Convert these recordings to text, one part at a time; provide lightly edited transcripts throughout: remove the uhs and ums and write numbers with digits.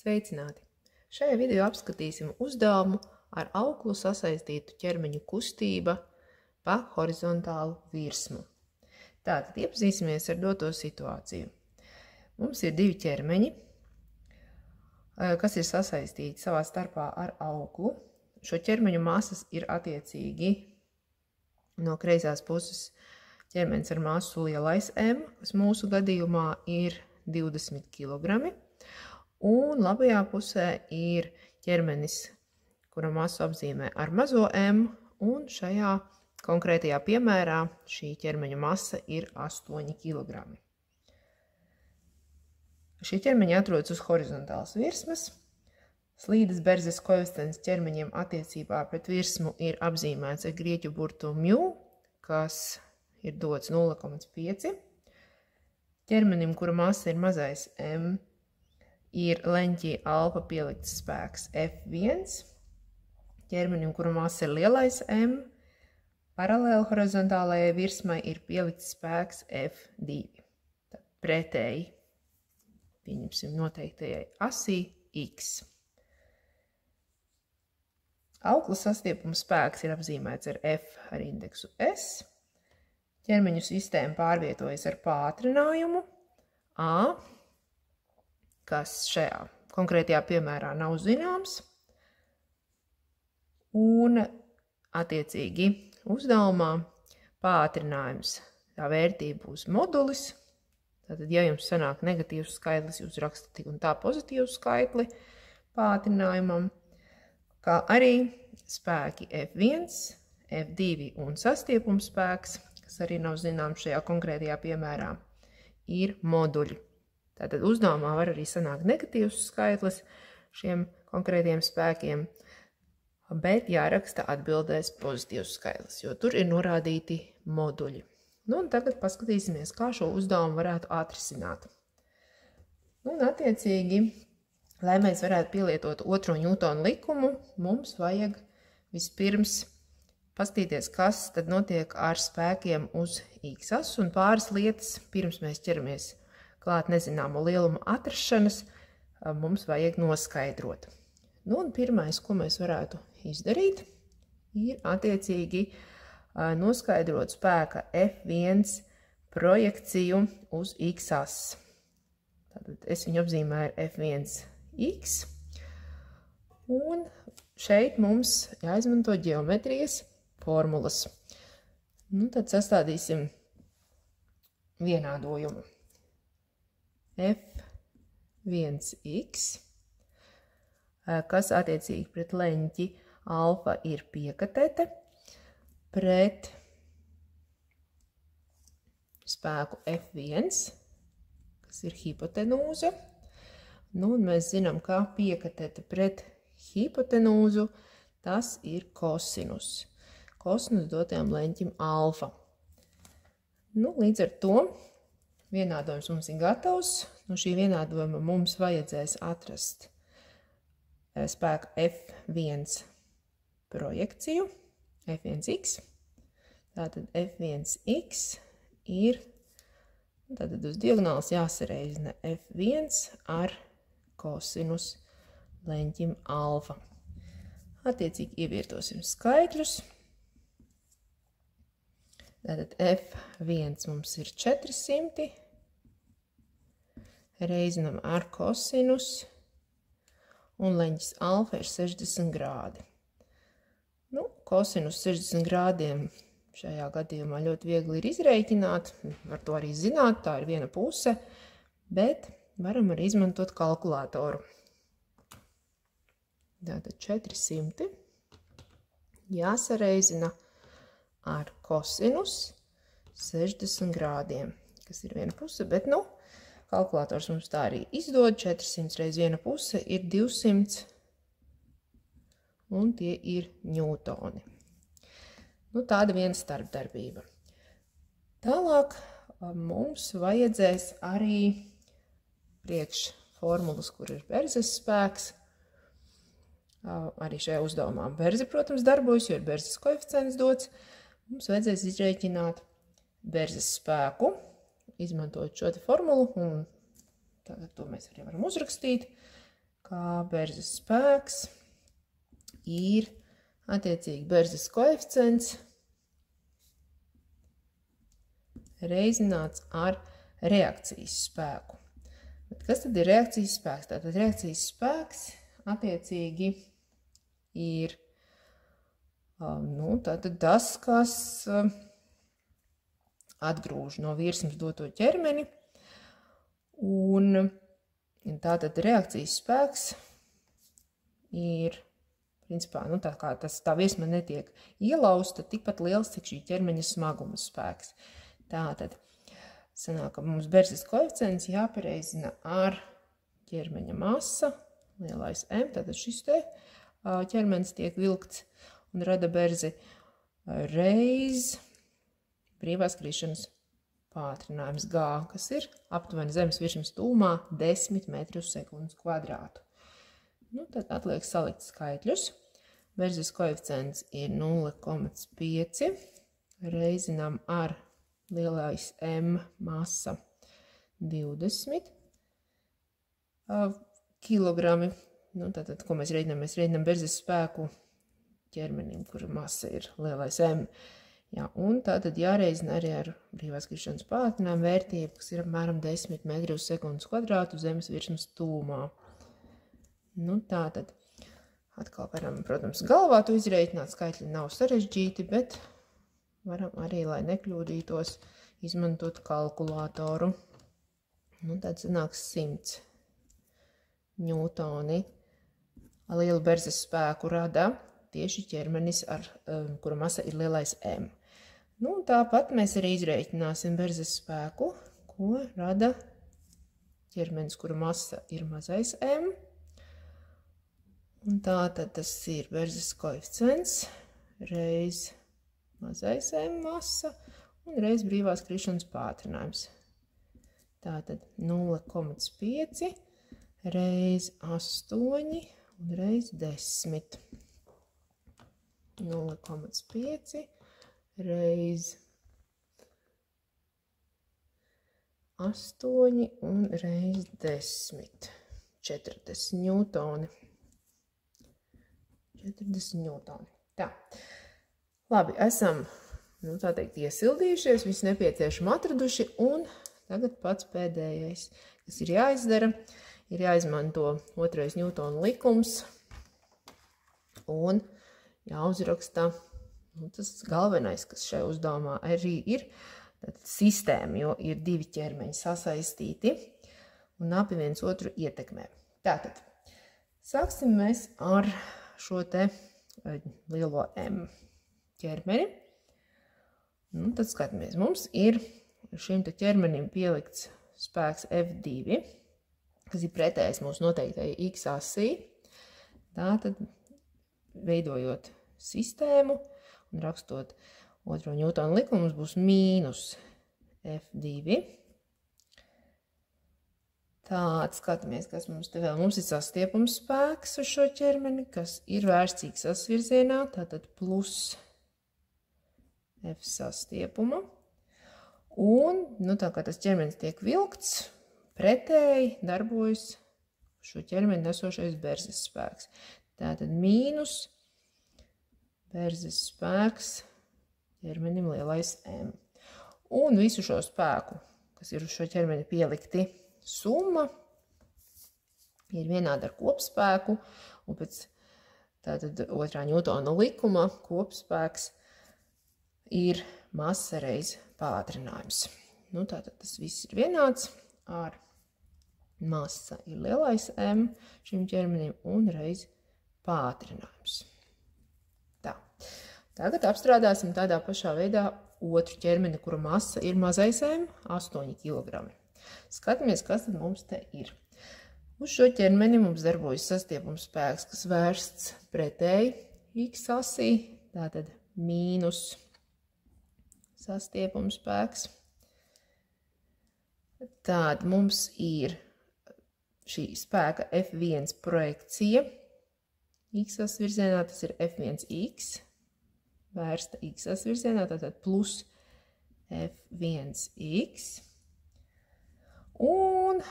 Sveicināti! Šajā video apskatīsim uzdevumu ar auklu sasaistītu ķermeņu kustība pa horizontālu virsmu. Tātad iepazīsimies ar doto situāciju. Mums ir divi ķermeņi, kas ir sasaistīti savā starpā ar auklu. Šo ķermeņu masas ir attiecīgi no kreisās puses ķermenis ar masu lielais M, kas mūsu gadījumā ir 20 kg. Un labajā pusē ir ķermenis, kura masu apzīmē ar mazo M, un šajā konkrētajā piemērā šī ķermeņa masa ir 8 kg. Šie ķermeņi atrodas uz horizontālas virsmas. Slīdes berzes koeficients ķermeņiem attiecībā pret virsmu ir apzīmēts ar grieķu burtu μ, kas ir dots 0,5. Ķermenim, kura masa ir mazais M, ir leņķī alfa pielikts spēks F1. Ķermenim, kura masa ir lielais M, paralēli horizontālajai virsmai ir pielikts spēks F2. Pretēji, pieņemsim noteiktajai asī X. Auklas sastiepuma spēks ir apzīmēts ar F ar indeksu S. Ķermeņu sistēma pārvietojas ar pātrinājumu A, kas šajā konkrētajā piemērā nav zināms. Un attiecīgi uzdevumā pātrinājums, tā vērtība būs modulis. Tātad, ja jums sanāk negatīvs skaitlis, jūs rakstat tik un tā pozitīvu skaitli pātrinājumam, kā arī spēki F1, F2 un sastiepuma spēks, kas arī nav zināms šajā konkrētajā piemērā, ir moduļi. Tātad uzdevumā var arī sanākt negatīvs skaitlis šiem konkrētiem spēkiem, bet jāraksta atbildēs pozitīvs skaitlis, jo tur ir norādīti moduļi. Nu, un tagad paskatīsimies, kā šo uzdevumu varētu atrisināt. Un attiecīgi, lai mēs varētu pielietot otro Ņūtona likumu, mums vajag vispirms paskatīties, kas tad notiek ar spēkiem uz X-as, un pāris lietas, pirms mēs ķeramies klāt nezināmo lielumu atrašanas, mums vajag noskaidrot. Nu, un pirmais, ko mēs varētu izdarīt, ir attiecīgi noskaidrot spēka F1 projekciju uz X-as. Tātad es viņu apzīmēju ar F1X, un šeit mums jāizmanto ģeometrijas formulas. Nu, tad sastādīsim vienādojumu. F1X, kas attiecīgi pret leņķi alfa ir piekatete, pret spēku F1, kas ir hipotenūza. Nu, un mēs zinām, ka piekatete pret hipotenūzu, tas ir kosinus. Kosinus dotajam leņķim alfa. Nu, līdz ar to vienādojums mums ir gatavs. No šī vienādojuma mums vajadzēs atrast spēku F1 projekciju, F1X. Tātad F1X ir, tātad uz diagonāls jāsareizina F1 ar kosinus leņķim alfa. Attiecīgi ievietosim skaitļus. Tātad F1 mums ir 400, reizinam ar kosinus, un leņķis alfa ir 60 grādi. Nu, kosinus 60 grādiem šajā gadījumā ļoti viegli ir izreikināt, var to arī zināt, tā ir viena puse, bet varam arī izmantot kalkulātoru. Tātad 400 jāsareizina ar kosinus 60 grādiem, kas ir viena puse, bet, nu, kalkulators mums tā arī izdod. 400 reiz viena puse ir 200, un tie ir ņūtoni. Nu, tāda viena starpdarbība. Tālāk mums vajadzēs arī priekš formulas, kur ir berzes spēks. Arī šajā uzdevumā berze, protams, darbojas, jo ir berzes koeficients dots. Mums vajadzēs izrēķināt berzes spēku, izmantojot šo formulu, un tagad to mēs arī varam uzrakstīt. kā berzes spēks ir attiecīgi berzes koeficients reizināts ar reakcijas spēku. Bet kas tad ir reakcijas spēks? Tātad reakcijas spēks attiecīgi ir tātad tas, kas atgrūž no virsmas doto ķermeni, un tātad reakcijas spēks ir, principā, tā virsma netiek ielausta tikpat liels, cik šī ķermeņa smaguma spēks. Tātad sanāk, ka mums berzes koeficients jāpareizina ar ķermeņa masa, lielais M, tātad šis te ķermenis tiek vilkts un rada berzi reiz brīvās krišanas pātrinājums G, kas ir aptuveni zemes virsmas tūmā 10 metri uz sekundes kvadrātu. Tad atliek salikt skaitļus. Berzes koeficients ir 0,5, reizinām ar lielais M masa 20 kilogrami. Tātad, ko mēs reiķinām? Mēs reiķinām berzes spēku ķermenim, kura masa ir lielais M. Un tātad jāreizina arī ar brīvās krišanas pātrinājumu vērtību, kas ir apmēram 10 metri uz sekundes kvadrātu zemes virsmas tūmā. Tātad atkal varam, protams, galvā to izreikināt, skaitļi nav sarežģīti, bet varam arī, lai nekļūdītos, izmantot kalkulātoru. Tad sanāks 100 ņūtoni. Lielu berzes spēku rada tieši ķermenis, kura masa ir lielais M. Tāpat mēs arī izreiķināsim berzes spēku, ko rada ķermenis, kura masa ir mazais M. Tātad tas ir berzes koeficients reiz mazais M masa un reiz brīvās krišanas pātrinājums. Tātad 0,5 reiz 8 un reiz 10. 0,5 reiz 8 un reiz 10. 40 ņūtoni. 40 ņūtoni. Tā. Labi, esam, tā teikt, iesildījušies, visu nepieciešamo atraduši, un tagad pats pēdējais, kas ir jāizdara, ir jāizmanto 2. ņūtona likums un jāuzraksta tas galvenais, kas šajā uzdevumā arī ir sistēma, jo ir 2 ķermeņi sasaistīti un abi viens otru ietekmē. Tātad, sāksim mēs ar šo te lielo M ķermeni. Tad skatāmies, mums ir šim te ķermenim pielikts spēks F2, kas ir pretējs mūsu noteiktajai X asī. Tātad, veidojot sistēmu un rakstot 2. ņūtona likumu, mums būs mīnus F2. Tātad, skatāmies, kas mums te vēl. Mums ir sastiepums spēks uz šo ķermeni, kas ir vērsts X asas virzienā, tātad plus F sastiepuma. Un, tā kā tas ķermenis tiek vilkts, pretēji darbojas šo ķermeni nesošais berzes spēks. Tātad mīnus berzes spēks ķermenim lielais M. Un visu šo spēku, kas ir uz šo ķermeni pielikti, summa ir vienāda ar kopspēku, un pēc tātad 2. ņūtona likuma kopspēks ir masa reiz pātrinājums. Tātad tas viss ir vienāds ar masa ir lielais M šim ķermenim un reiz pātrinājums. Tā. Tagad apstrādāsim tādā pašā veidā otru ķermeni, kura masa ir mazais M, 8 kg. Skatāmies, kas tad mums te ir. Uz šo ķermeni mums darbojas sastiepums spēks, kas vērsts pretēji X asī, tātad mīnus sastiepums spēks. Tātad mums ir šī spēka F1 projekcija. X asas virzienā tas ir F1X, vērsta X asas virzienā, tātad plus F1X. Un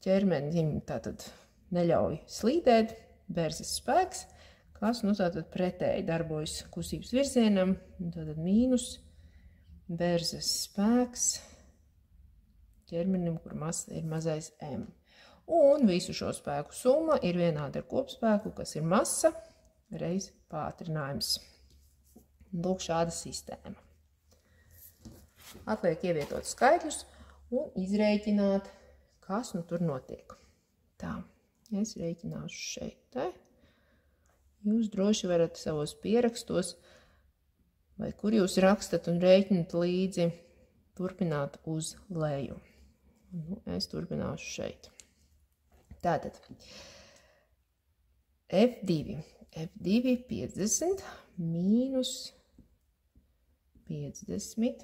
ķermenim tātad neļauj slīdēt, berzes spēks, kas, nu, tātad pretēji darbojas kustības virzienam, tātad mīnus berzes spēks ķermenim, kur masa ir mazais M. Un visu šo spēku summa ir vienāda ar kopspēku, kas ir masa reiz pātrinājums. Lūk, šāda sistēma. Atliek ievietot skaitļus un izrēķināt, kas nu tur notiek. Tā, es rēķināšu šeit. Te. Jūs droši varat savos pierakstos, vai kur jūs rakstat un rēķinat līdzi, turpināt uz leju. Nu, es turpināšu šeit. Tātad, F2 50 mīnus 50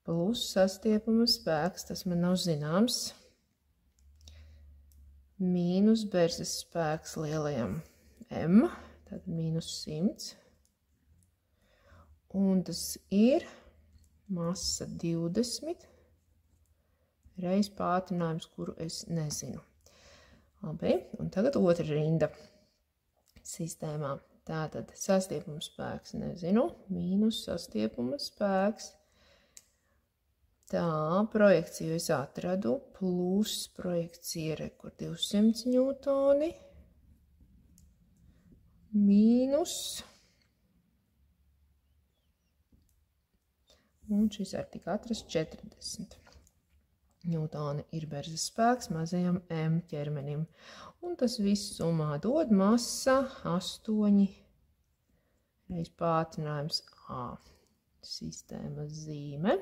plus sastiepuma spēks, tas man nav zināms, mīnus berzes spēks lielajam M, tātad mīnus 100, un tas ir masa 20 reiz pātrinājums, kuru es nezinu. Labi, un tagad otra rinda sistēmā. Tātad sastiepuma spēks nezinu, mīnus sastiepuma spēks. Tā, projekciju es atradu, plus projekcija ir kur 200 ņūtoni, mīnus, un šis arī tika atrast 40. Ņūtoni ir berzes spēks mazajam M ķermenim. Un tas viss summā dod masa 8 reiz pātrinājums A. Sistēmas zīme.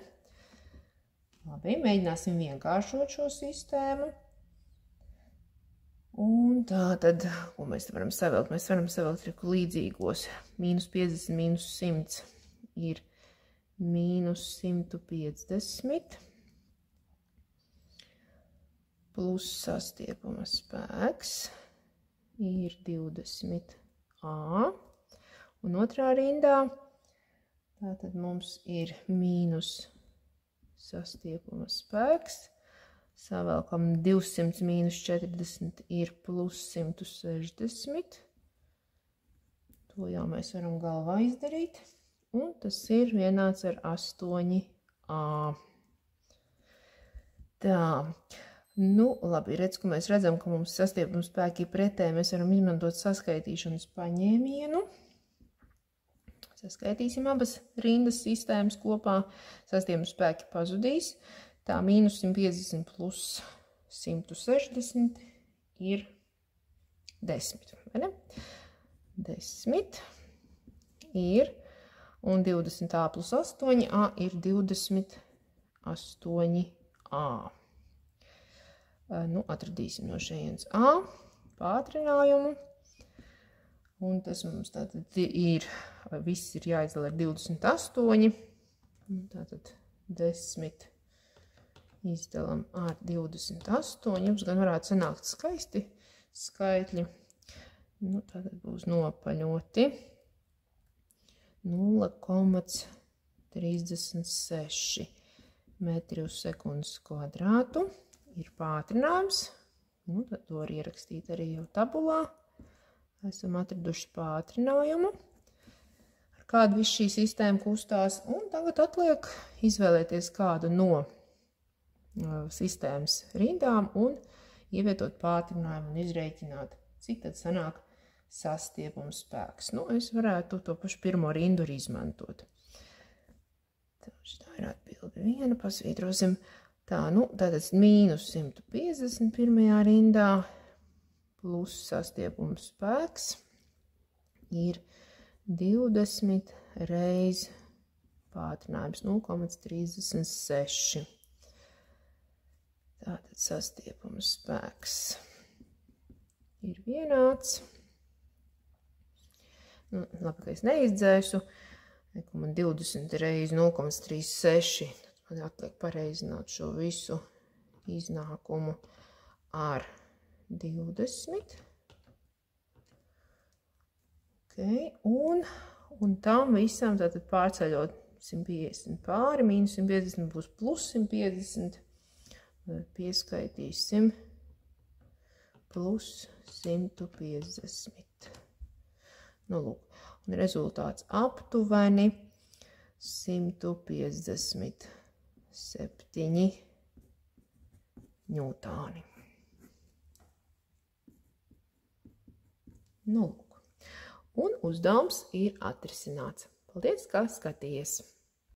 Labi, mēģināsim vienkāršot šo sistēmu. Un tā tad, ko mēs varam savilkt? Mēs varam savilkt līdzīgos. Mīnus 50, mīnus 100 ir mīnus 150. Plus sastiepuma spēks ir 20A. Un otrā rindā, tātad mums ir mīnus sastiepuma spēks. Savēlkam 200 mīnus 40 ir plus 160. To jau mēs varam galvā izdarīt. Un tas ir vienāds ar 8A. Tā. Nu, labi, redz, ka mēs redzam, ka mums sastiepuma spēki ir pretēji. Mēs varam izmantot saskaitīšanas paņēmienu. Saskaitīsim abas rindas sistēmas kopā. Sastiepuma spēki pazudīs. Tā mīnus 150 plus 160 ir 10. Vai ne? 10 ir, un 20A plus 8A ir 28A. Nu, atradīsim no šejienes A pātrinājumu. Un tas mums tātad ir, viss ir jāizdala ar 28. Tātad 10 izdalam ar 28. Jums gan varētu sanākt skaisti skaitļi. Nu, tātad būs nopaļoti 0,36 metri uz sekundes kvadrātu. Ir pātrinājums, nu, tad to var ierakstīt arī jau tabulā. Esam atraduši pātrinājumu, ar kādu viss šī sistēma kustās, un tagad atliek izvēlēties kādu no sistēmas rindām un ievietot pātrinājumu un izrēķināt, cik tad sanāk sastiepuma spēks. Nu, es varētu to pašu pirmo rindu arī izmantot. Tā ir atbilde 1, pasvītrosim. Tā, nu, tātad mīnus 150 pirmajā rindā plus sastiepuma spēks ir 20 reiz pātrinājums 0,36. Tātad sastiepuma spēks ir vienāds. Nu, labi, ka es neizdzēšu. Man 20 reiz 0,36. Man atliek pareizināt šo visu iznākumu ar 20. Okay. Un tam visam tātad pārceļot 150 pāri, mīnus 150 būs plus 150. Pieskaitīsim plus 150. Nu, lūk, un rezultāts aptuveni 157 ņūtāni. Nu, lūk. Un uzdevums ir atrisināts. Paldies, ka skatījies!